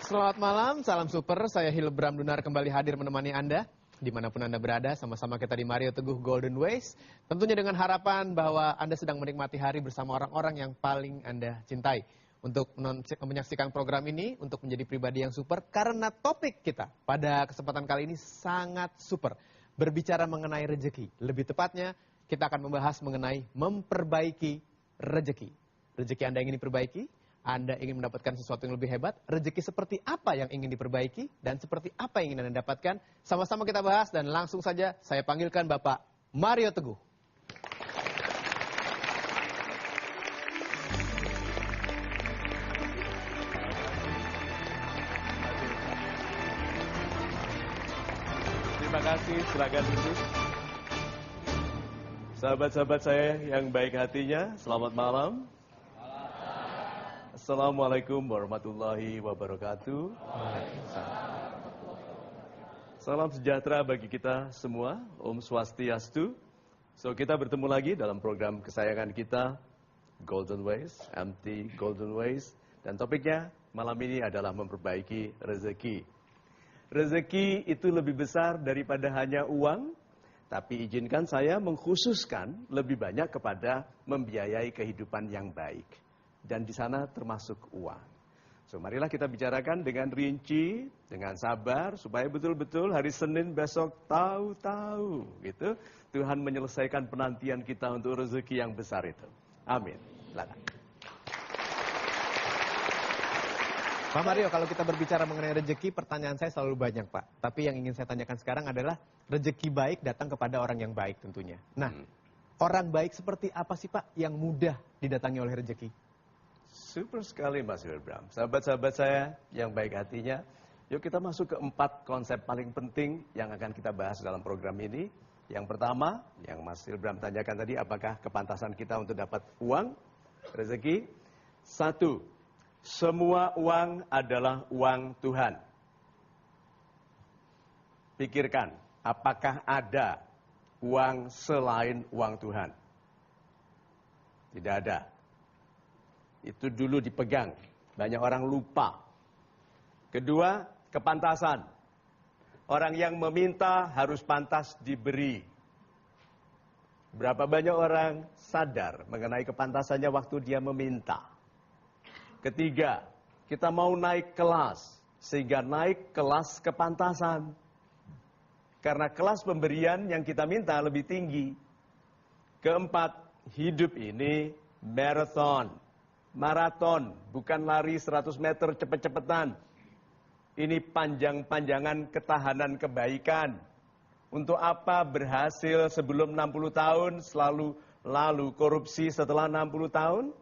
Selamat malam, salam super. Saya Hilbram Dunar kembali hadir menemani Anda. Dimanapun Anda berada, sama-sama kita di Mario Teguh Golden Ways. Tentunya dengan harapan bahwa Anda sedang menikmati hari bersama orang-orang yang paling Anda cintai. Untuk menyaksikan program ini, untuk menjadi pribadi yang super. Karena topik kita pada kesempatan kali ini sangat super. Berbicara mengenai rezeki. Lebih tepatnya, kita akan membahas mengenai memperbaiki rezeki. Rezeki Anda ingin diperbaiki? Anda ingin mendapatkan sesuatu yang lebih hebat, rezeki seperti apa yang ingin diperbaiki, dan seperti apa yang ingin Anda dapatkan, sama-sama kita bahas dan langsung saja saya panggilkan Bapak Mario Teguh. Terima kasih, silakan duduk. Sahabat-sahabat saya yang baik hatinya, selamat malam. Assalamualaikum warahmatullahi wabarakatuh. Salam sejahtera bagi kita semua. Om Swastiastu. So, kita bertemu lagi dalam program kesayangan kita, Golden Ways, MT Golden Ways. Dan topiknya malam ini adalah memperbaiki rezeki. Rezeki itu lebih besar daripada hanya uang, tapi izinkan saya mengkhususkan lebih banyak kepada membiayai kehidupan yang baik. Dan di sana termasuk uang. So, marilah kita bicarakan dengan rinci, dengan sabar, supaya betul-betul hari Senin besok tahu-tahu gitu, Tuhan menyelesaikan penantian kita untuk rezeki yang besar itu. Amin. Silakan. Pak Mario, kalau kita berbicara mengenai rezeki, pertanyaan saya selalu banyak, Pak. Tapi yang ingin saya tanyakan sekarang adalah, rezeki baik datang kepada orang yang baik tentunya. Nah, orang baik seperti apa sih, Pak, yang mudah didatangi oleh rezeki? Super sekali Mas Wilbram. Sahabat-sahabat saya yang baik hatinya, yuk kita masuk ke 4 konsep paling penting yang akan kita bahas dalam program ini. Yang pertama, yang Mas Wilbram tanyakan tadi, apakah kepantasan kita untuk dapat uang, rezeki? 1, semua uang adalah uang Tuhan. Pikirkan, apakah ada uang selain uang Tuhan? Tidak ada. Itu dulu dipegang. Banyak orang lupa. Kedua, kepantasan. Orang yang meminta harus pantas diberi. Berapa banyak orang sadar mengenai kepantasannya waktu dia meminta. Ketiga, kita mau naik kelas. Sehingga naik kelas kepantasan. Karena kelas pemberian yang kita minta lebih tinggi. Keempat, hidup ini maraton. Maraton, bukan lari 100 meter cepet-cepetan. Ini panjang-panjangan ketahanan kebaikan. Untuk apa berhasil sebelum 60 tahun, lalu korupsi setelah 60 tahun,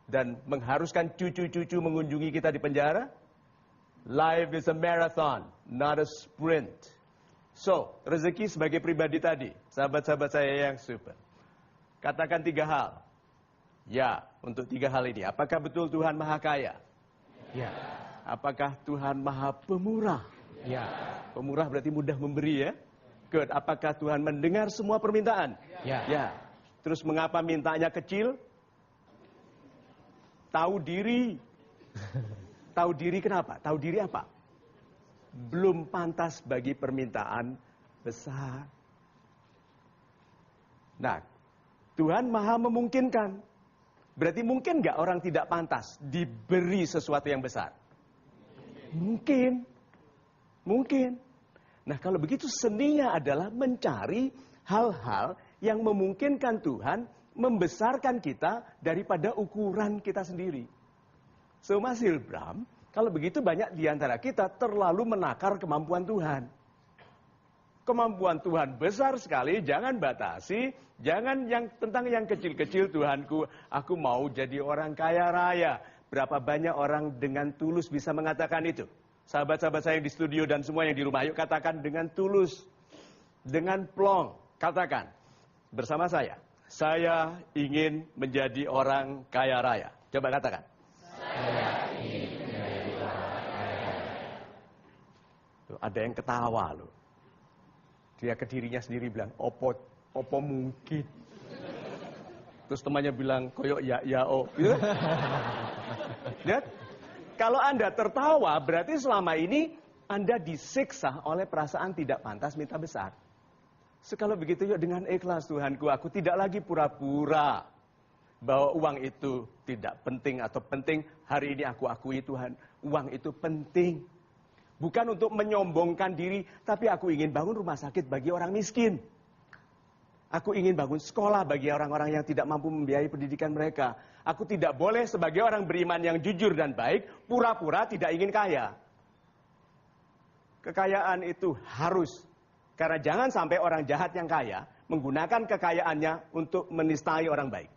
dan mengharuskan cucu-cucu mengunjungi kita di penjara? Life is a marathon, not a sprint. So, rezeki sebagai pribadi tadi, sahabat-sahabat saya yang super. Katakan 3 hal. Ya, untuk 3 hal ini. Apakah betul Tuhan Maha Kaya? Ya. Apakah Tuhan Maha Pemurah? Ya. Pemurah berarti mudah memberi ya. Good. Apakah Tuhan mendengar semua permintaan? Ya. Ya. Terus mengapa mintanya kecil? Tahu diri. Tahu diri kenapa? Tahu diri apa? Belum pantas bagi permintaan besar. Nah, Tuhan Maha memungkinkan. Berarti mungkin nggak orang tidak pantas diberi sesuatu yang besar? Mungkin. Mungkin. Nah, kalau begitu seninya adalah mencari hal-hal yang memungkinkan Tuhan membesarkan kita daripada ukuran kita sendiri. So, Mas Hilbram, kalau begitu banyak di antara kita terlalu menakar kemampuan Tuhan. Kemampuan Tuhan besar sekali, jangan batasi, jangan tentang yang kecil-kecil. Tuhanku, aku mau jadi orang kaya raya. Berapa banyak orang dengan tulus bisa mengatakan itu? Sahabat-sahabat saya yang di studio dan semua yang di rumah, yuk katakan dengan tulus, dengan plong, katakan bersama saya ingin menjadi orang kaya raya. Coba katakan. Saya ingin menjadi orang kaya raya. Tuh, ada yang ketawa loh. Dia ke dirinya sendiri bilang, opo mungkin. Terus temannya bilang, koyok ya, oh. Lihat? Kalau Anda tertawa, berarti selama ini Anda disiksa oleh perasaan tidak pantas minta besar. Kalau begitu yuk dengan ikhlas, Tuhanku, aku tidak lagi pura-pura bahwa uang itu tidak penting atau penting. Hari ini aku akui, Tuhan, uang itu penting. Bukan untuk menyombongkan diri, tapi aku ingin bangun rumah sakit bagi orang miskin. Aku ingin bangun sekolah bagi orang-orang yang tidak mampu membiayai pendidikan mereka. Aku tidak boleh sebagai orang beriman yang jujur dan baik, pura-pura tidak ingin kaya. Kekayaan itu harus. Karena jangan sampai orang jahat yang kaya menggunakan kekayaannya untuk menistai orang baik.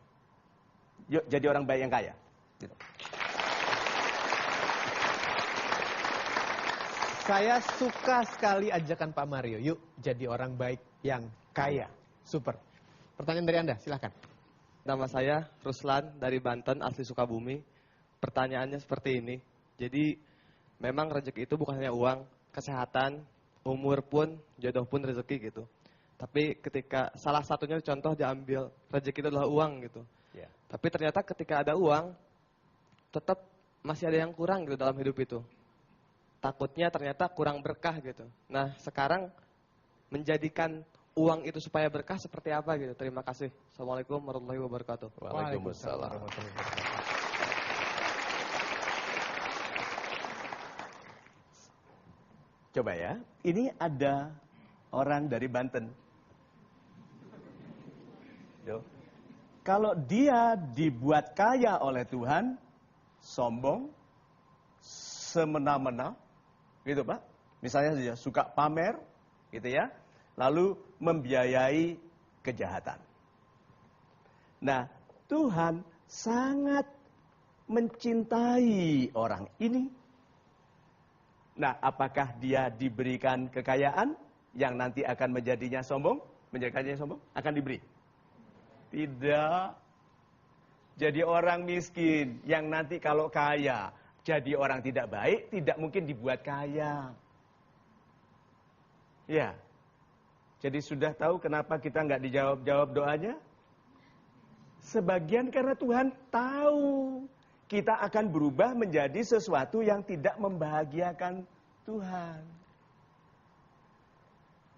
Yuk jadi orang baik yang kaya. Gitu. Saya suka sekali ajakan Pak Mario. Yuk jadi orang baik yang kaya. Super. Pertanyaan dari Anda, silahkan. Nama saya Ruslan dari Banten, asli Sukabumi. Pertanyaannya seperti ini. Jadi memang rezeki itu bukan hanya uang, kesehatan, umur pun, jodoh pun rezeki gitu. Tapi ketika salah satunya contoh diambil, rezeki itu adalah uang gitu. Yeah. Tapi ternyata ketika ada uang, tetap masih ada yang kurang gitu dalam hidup itu. Takutnya ternyata kurang berkah gitu. Nah sekarang menjadikan uang itu supaya berkah seperti apa gitu. Terima kasih. Assalamualaikum warahmatullahi wabarakatuh. Waalaikumsalam. Coba ya, ini ada orang dari Banten. Yo. Kalau dia dibuat kaya oleh Tuhan, sombong, semena-mena, gitu Pak. Misalnya dia suka pamer, gitu ya. Lalu membiayai kejahatan. Nah, Tuhan sangat mencintai orang ini. Nah, apakah dia diberikan kekayaan yang nanti akan menjadinya sombong? Menjadikannya sombong? Akan diberi? Tidak. Jadi orang miskin yang nanti kalau kaya, jadi orang tidak baik, tidak mungkin dibuat kaya. Ya. Jadi sudah tahu kenapa kita nggak dijawab-jawab doanya? Sebagian karena Tuhan tahu kita akan berubah menjadi sesuatu yang tidak membahagiakan Tuhan.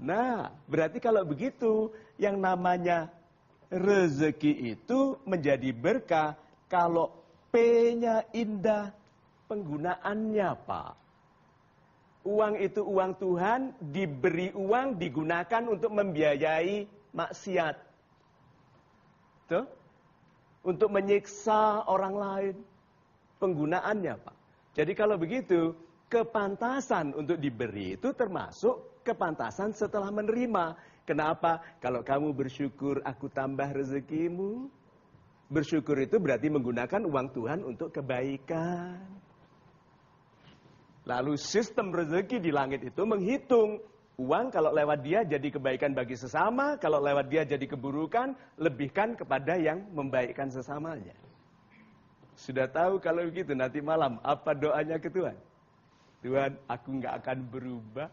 Nah, berarti kalau begitu, yang namanya rezeki itu menjadi berkah kalau P-nya indah, penggunaannya Pak. Uang itu uang Tuhan, diberi uang, digunakan untuk membiayai maksiat. Tuh? Untuk menyiksa orang lain. Penggunaannya Pak. Jadi kalau begitu, kepantasan untuk diberi itu termasuk kepantasan setelah menerima. Kenapa? Kalau kamu bersyukur, aku tambah rezekimu. Bersyukur itu berarti menggunakan uang Tuhan untuk kebaikan. Lalu sistem rezeki di langit itu menghitung uang kalau lewat dia jadi kebaikan bagi sesama, kalau lewat dia jadi keburukan, lebihkan kepada yang membaikkan sesamanya. Sudah tahu kalau begitu nanti malam apa doanya ke Tuhan? Tuhan, aku nggak akan berubah.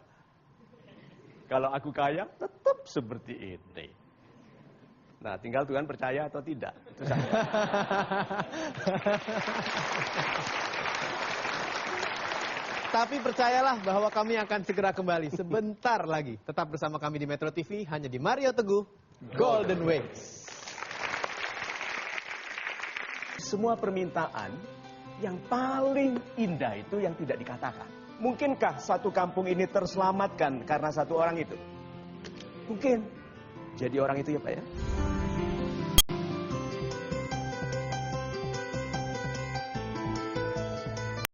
Kalau aku kaya, tetap seperti ini. Nah, tinggal Tuhan percaya atau tidak. Itu saja. Tapi percayalah bahwa kami akan segera kembali sebentar lagi. Tetap bersama kami di Metro TV, hanya di Mario Teguh, Golden Ways. Semua permintaan yang paling indah itu yang tidak dikatakan. Mungkinkah satu kampung ini terselamatkan karena satu orang itu? Mungkin. Jadi orang itu ya Pak ya.